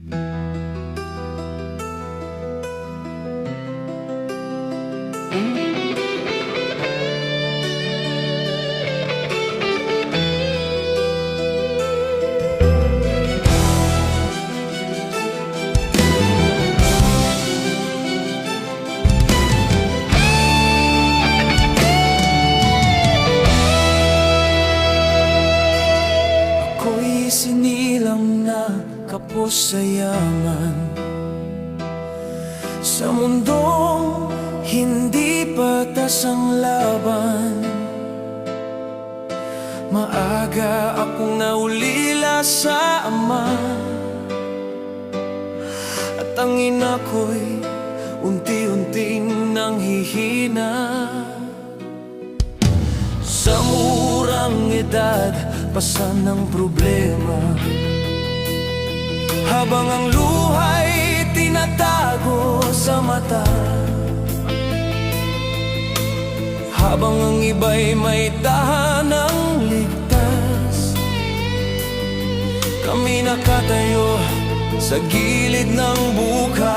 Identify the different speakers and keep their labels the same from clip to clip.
Speaker 1: Ako'y sinilang na kapos sa yaman, sa mundong hindi patas ang laban. Maaga akong naulila sa ama, at ang ina ko'y unti-unting nanghihina. Sa murang edad, pasan ng problema, habang ang luhay tinatago sa mata, habang ang iba'y may tahanang ligtas. Kami nakatayo sa gilid ng bukas.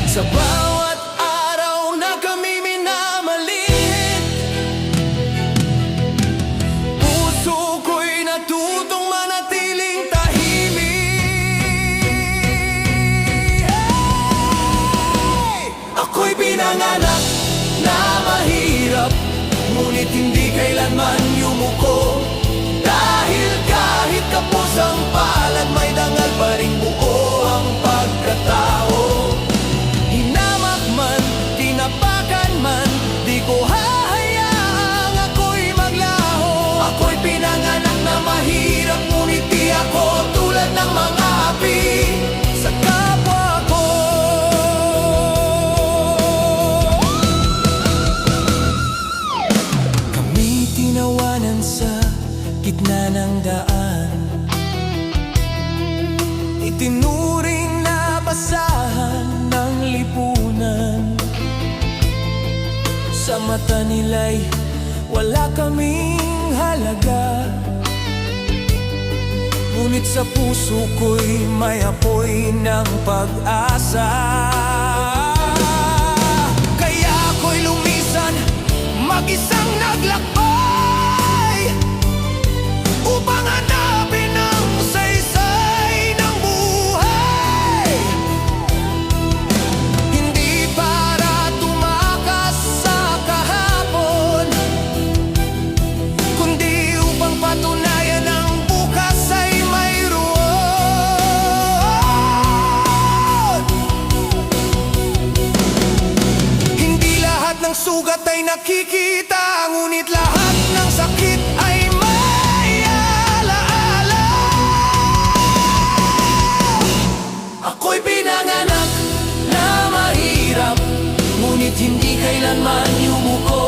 Speaker 1: Sa bawat araw na kami minamalit, puso ko'y natutong manatiling tahimik. Ako'y pinanganak na mahirap, ngunit hindi kailanman yumuko. Dahil kahit kapos ang palad, may dangal pa ring buo ang pagkatao. Hinamak man, tinapakan man, di ko hahayaang ako'y maglaho. Ako'y pinanganak na mahirap, ngunit di ako tulad ng mga api sa kapwa ko. Kami tinawanan sa gitna ng daan, itinuring na basahan ng lipunan. Sa mata nila'y wala kaming halaga, ngunit sa puso ko'y may apoy ng pag-asa. Kaya ako'y lumisan, mag-isang naglakbay, upang hanapin ang saysay ng buhay. Hindi para tumakas sa kahapon, kundi upang patunayan ang bukas ay mayroon. Hindi lahat ng sugat ay nakikita, ngunit lahat ng sakit ay ako'y pinanganak na mahirap, ngunit hindi kailanman yumuko.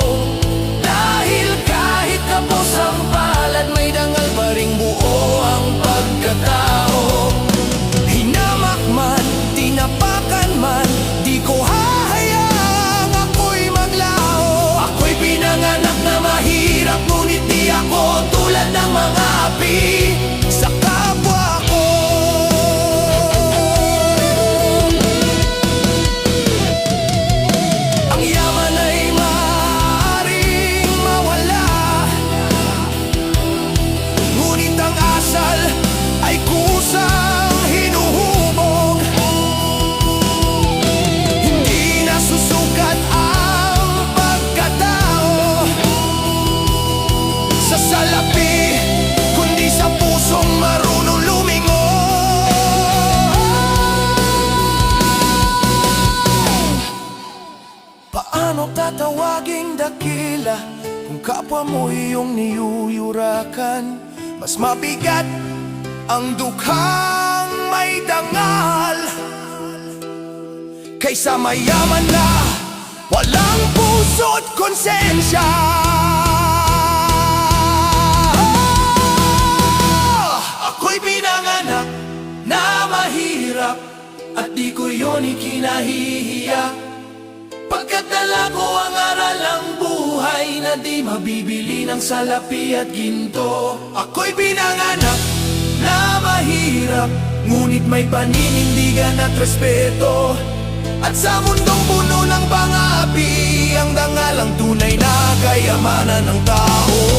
Speaker 1: Dahil kahit kapos ang palad, may dangal pa ring buo ang pagkatao. Hinamak man, tinapakan man, di ko hahayaang ako'y maglaho. Ako'y pinanganak na mahirap, ngunit di ako tulad ng mga api sa kapwa ko. Paano tatawaging dakila kung kapwa mo iyong niyuyurakan? Mas mabigat ang dukhang may dangal kaysa mayaman na walang puso't konsensya. Ako'y pinanganak na mahirap, at di ko yun ikinahihiya. Pagkat dala ko ang aral ng buhay na di mabibili ng salapi at ginto. Ako'y pinanganak na mahirap, mahirap, ngunit may paninindigan at respeto. At sa mundong puno ng pang-aapi, ang dangal ang tunay na kayamanan ng tao.